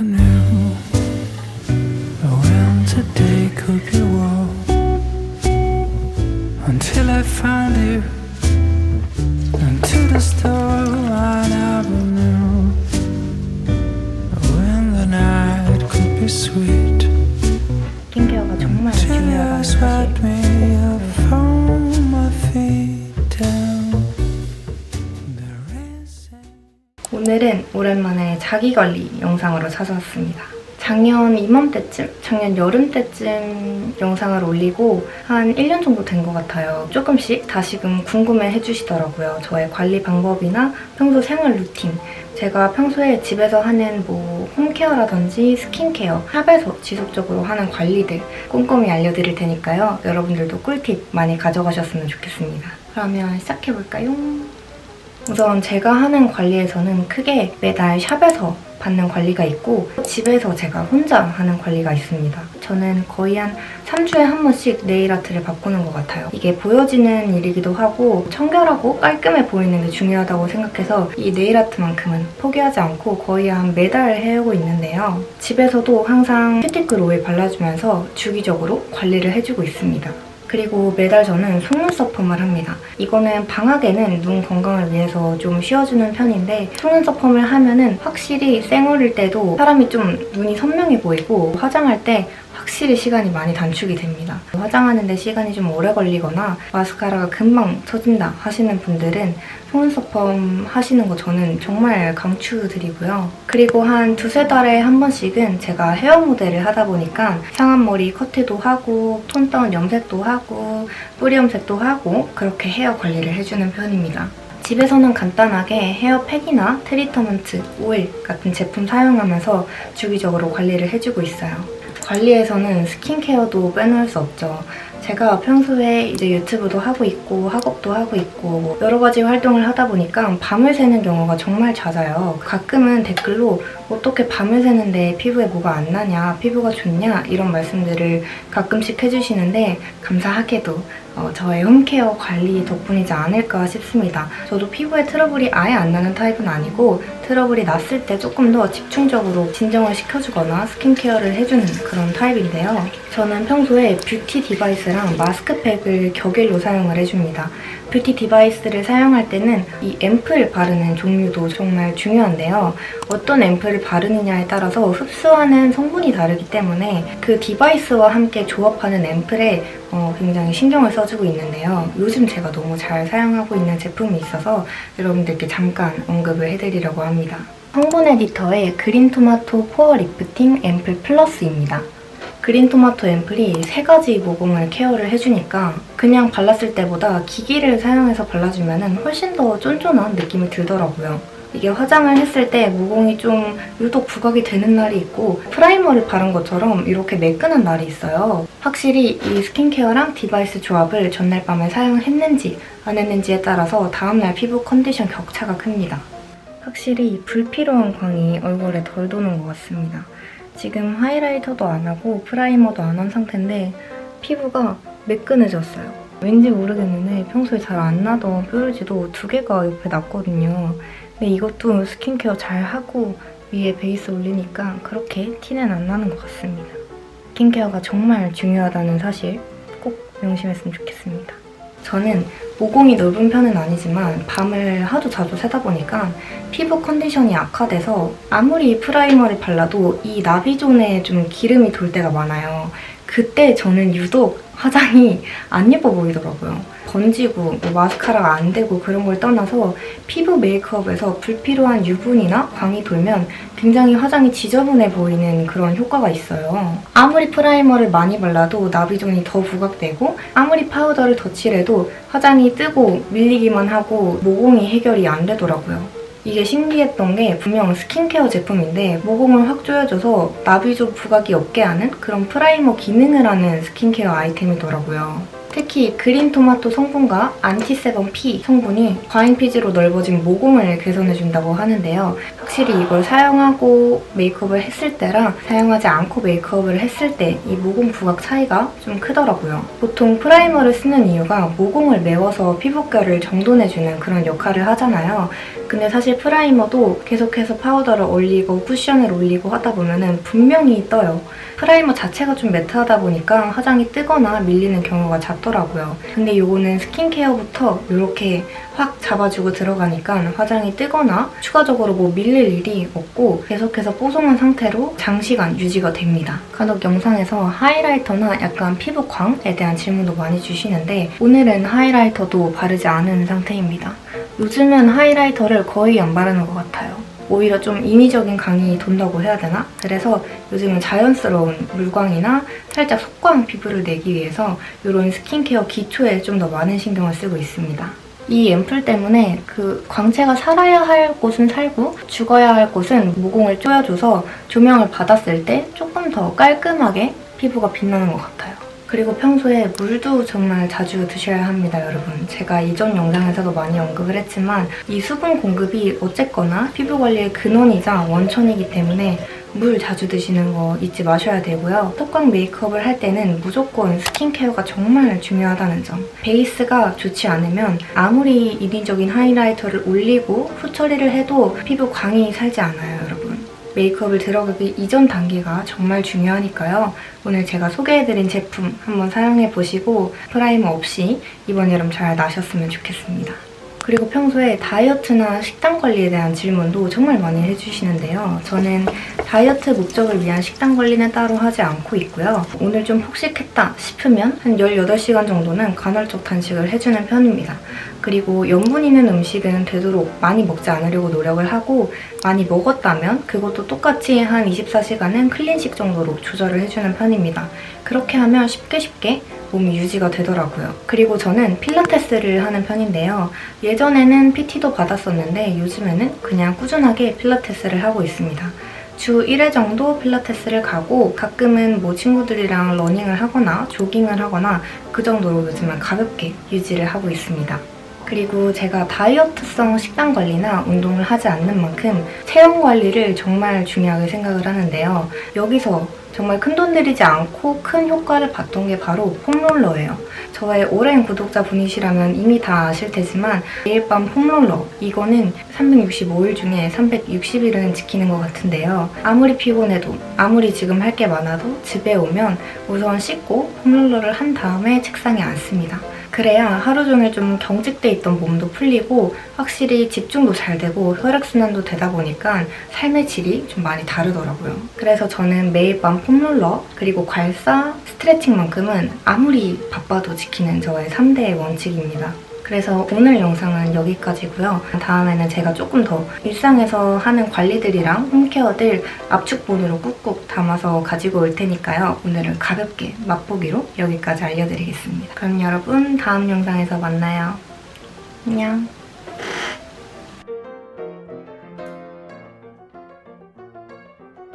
never knew when today could be wrong until I found you into the store. I never knew when the night could be sweet. 스킨케어가 정말 중요하다는 Tears wiped me 사실. from my feet down. There is a 오늘은 오랜만에 자기관리 영상으로 찾아왔습니다. 작년 이맘때쯤, 작년 여름 때쯤 영상을 올리고 한 1년 정도 된 것 같아요. 조금씩 다시금 궁금해 해주시더라고요. 저의 관리 방법이나 평소 생활 루틴, 제가 평소에 집에서 하는 홈케어라든지 스킨케어, 샵에서 지속적으로 하는 관리들 꼼꼼히 알려드릴 테니까요. 여러분들도 꿀팁 많이 가져가셨으면 좋겠습니다. 그러면 시작해볼까요? 우선 제가 하는 관리에서는 크게 매달 샵에서 받는 관리가 있고 집에서 제가 혼자 하는 관리가 있습니다. 저는 거의 한 3주에 한 번씩 네일 아트를 바꾸는 것 같아요. 이게 보여지는 일이기도 하고 청결하고 깔끔해 보이는 게 중요하다고 생각해서 이 네일 아트만큼은 포기하지 않고 거의 한 매달 해오고 있는데요. 집에서도 항상 큐티클 오일 발라주면서 주기적으로 관리를 해주고 있습니다. 그리고 매달 저는 속눈썹 펌을 합니다. 이거는 방학에는 눈 건강을 위해서 좀 쉬어주는 편인데 속눈썹 펌을 하면은 확실히 쌩얼일 때도 사람이 좀 눈이 선명해 보이고 화장할 때 확실히 시간이 많이 단축이 됩니다. 화장하는데 시간이 좀 오래 걸리거나 마스카라가 금방 처진다 하시는 분들은 속눈썹 펌 하시는 거 저는 정말 강추드리고요. 그리고 한 두세 달에 한 번씩은 제가 헤어 모델을 하다 보니까 상한 머리 커트도 하고 톤 다운 염색도 하고 뿌리 염색도 하고 그렇게 헤어 관리를 해주는 편입니다. 집에서는 간단하게 헤어팩이나 트리트먼트, 오일 같은 제품 사용하면서 주기적으로 관리를 해주고 있어요. 관리에서는 스킨케어도 빼놓을 수 없죠. 제가 평소에 이제 유튜브도 하고 있고 학업도 하고 있고 여러 가지 활동을 하다 보니까 밤을 새는 경우가 정말 잦아요. 가끔은 댓글로 어떻게 밤을 새는데 피부에 뭐가 안 나냐, 피부가 좋냐 이런 말씀들을 가끔씩 해주시는데 감사하게도 저의 홈케어 관리 덕분이지 않을까 싶습니다. 저도 피부에 트러블이 아예 안 나는 타입은 아니고 트러블이 났을 때 조금 더 집중적으로 진정을 시켜주거나 스킨케어를 해주는 그런 타입인데요. 저는 평소에 뷰티 디바이스랑 마스크팩을 격일로 사용을 해줍니다. 뷰티 디바이스를 사용할 때는 이 앰플 바르는 종류도 정말 중요한데요. 어떤 앰플을 바르느냐에 따라서 흡수하는 성분이 다르기 때문에 그 디바이스와 함께 조합하는 앰플에 굉장히 신경을 써주고 있는데요. 요즘 제가 너무 잘 사용하고 있는 제품이 있어서 여러분들께 잠깐 언급을 해드리려고 합니다. 성분 에디터의 그린토마토 포어 리프팅 앰플 플러스입니다. 그린토마토 앰플이 3가지 모공을 케어를 해주니까 그냥 발랐을 때보다 기기를 사용해서 발라주면 훨씬 더 쫀쫀한 느낌이 들더라고요. 이게 화장을 했을 때 모공이 좀 유독 부각이 되는 날이 있고 프라이머를 바른 것처럼 이렇게 매끈한 날이 있어요. 확실히 이 스킨케어랑 디바이스 조합을 전날 밤에 사용했는지 안 했는지에 따라서 다음날 피부 컨디션 격차가 큽니다. 확실히 불필요한 광이 얼굴에 덜 도는 것 같습니다. 지금 하이라이터도 안 하고 프라이머도 안 한 상태인데 피부가 매끈해졌어요. 왠지 모르겠는데 평소에 잘 안 나던 뾰루지도 2개가 옆에 났거든요. 근데 이것도 스킨케어 잘 하고 위에 베이스 올리니까 그렇게 티는 안 나는 것 같습니다. 스킨케어가 정말 중요하다는 사실 꼭 명심했으면 좋겠습니다. 저는 모공이 넓은 편은 아니지만 밤을 하도 자주 새다 보니까 피부 컨디션이 악화돼서 아무리 프라이머를 발라도 이 나비존에 좀 기름이 돌 때가 많아요. 그때 저는 유독 화장이 안 예뻐 보이더라고요. 번지고 마스카라가 안 되고 그런 걸 떠나서 피부 메이크업에서 불필요한 유분이나 광이 돌면 굉장히 화장이 지저분해 보이는 그런 효과가 있어요. 아무리 프라이머를 많이 발라도 나비존이 더 부각되고 아무리 파우더를 더 칠해도 화장이 뜨고 밀리기만 하고 모공이 해결이 안 되더라고요. 이게 신기했던 게 분명 스킨케어 제품인데 모공을 확 조여줘서 나비존 부각이 없게 하는 그런 프라이머 기능을 하는 스킨케어 아이템이더라고요. 특히 그린 토마토 성분과 안티세범 P 성분이 과잉 피지로 넓어진 모공을 개선해준다고 하는데요. 확실히 이걸 사용하고 메이크업을 했을 때랑 사용하지 않고 메이크업을 했을 때 이 모공 부각 차이가 좀 크더라고요. 보통 프라이머를 쓰는 이유가 모공을 메워서 피부결을 정돈해주는 그런 역할을 하잖아요. 근데 사실 프라이머도 계속해서 파우더를 올리고 쿠션을 올리고 하다 보면은 분명히 떠요. 프라이머 자체가 좀 매트하다 보니까 화장이 뜨거나 밀리는 경우가 잦더라고요. 근데 이거는 스킨케어부터 이렇게 확 잡아주고 들어가니까 화장이 뜨거나 추가적으로 뭐 밀릴 일이 없고 계속해서 뽀송한 상태로 장시간 유지가 됩니다. 간혹 영상에서 하이라이터나 약간 피부광에 대한 질문도 많이 주시는데 오늘은 하이라이터도 바르지 않은 상태입니다. 요즘은 하이라이터를 거의 안 바르는 것 같아요. 오히려 좀 인위적인 광이 돈다고 해야 되나? 그래서 요즘은 자연스러운 물광이나 살짝 속광 피부를 내기 위해서 이런 스킨케어 기초에 좀 더 많은 신경을 쓰고 있습니다. 이 앰플 때문에 그 광채가 살아야 할 곳은 살고 죽어야 할 곳은 모공을 조여줘서 조명을 받았을 때 조금 더 깔끔하게 피부가 빛나는 것 같아요. 그리고 평소에 물도 정말 자주 드셔야 합니다, 여러분. 제가 이전 영상에서도 많이 언급을 했지만 이 수분 공급이 어쨌거나 피부 관리의 근원이자 원천이기 때문에 물 자주 드시는 거 잊지 마셔야 되고요. 톡광 메이크업을 할 때는 무조건 스킨케어가 정말 중요하다는 점. 베이스가 좋지 않으면 아무리 인위적인 하이라이터를 올리고 후 처리를 해도 피부 광이 살지 않아요, 여러분. 메이크업을 들어가기 이전 단계가 정말 중요하니까요. 오늘 제가 소개해드린 제품 한번 사용해보시고 프라이머 없이 이번 여름 잘 나셨으면 좋겠습니다. 그리고 평소에 다이어트나 식단 관리에 대한 질문도 정말 많이 해주시는데요. 저는 다이어트 목적을 위한 식단 관리는 따로 하지 않고 있고요. 오늘 좀 폭식했다 싶으면 한 18시간 정도는 간헐적 단식을 해주는 편입니다. 그리고 염분 있는 음식은 되도록 많이 먹지 않으려고 노력을 하고 많이 먹었다면 그것도 똑같이 한 24시간은 클린식 정도로 조절을 해주는 편입니다. 그렇게 하면 쉽게 몸이 유지가 되더라고요. 그리고 저는 필라테스를 하는 편인데요. 예전에는 PT도 받았었는데 요즘에는 그냥 꾸준하게 필라테스를 하고 있습니다. 주 1회 정도 필라테스를 가고 가끔은 뭐 친구들이랑 러닝을 하거나 조깅을 하거나 그 정도로 요즘은 가볍게 유지를 하고 있습니다. 그리고 제가 다이어트성 식단 관리나 운동을 하지 않는 만큼 체형 관리를 정말 중요하게 생각을 하는데요. 여기서 정말 큰돈 들이지 않고 큰 효과를 봤던 게 바로 폼롤러예요. 저의 오랜 구독자분이시라면 이미 다 아실 테지만 매일 밤 폼롤러 이거는 365일 중에 360일은 지키는 것 같은데요. 아무리 피곤해도 아무리 지금 할 게 많아도 집에 오면 우선 씻고 폼롤러를 한 다음에 책상에 앉습니다. 그래야 하루 종일 좀 경직돼 있던 몸도 풀리고 확실히 집중도 잘 되고 혈액순환도 되다 보니까 삶의 질이 좀 많이 다르더라고요. 그래서 저는 매일 밤 폼롤러 그리고 괄사, 스트레칭만큼은 아무리 바빠도 지키는 저의 3대 원칙입니다. 그래서 오늘 영상은 여기까지고요. 다음에는 제가 조금 더 일상에서 하는 관리들이랑 홈케어들 압축본으로 꾹꾹 담아서 가지고 올 테니까요. 오늘은 가볍게 맛보기로 여기까지 알려드리겠습니다. 그럼 여러분 다음 영상에서 만나요. 안녕.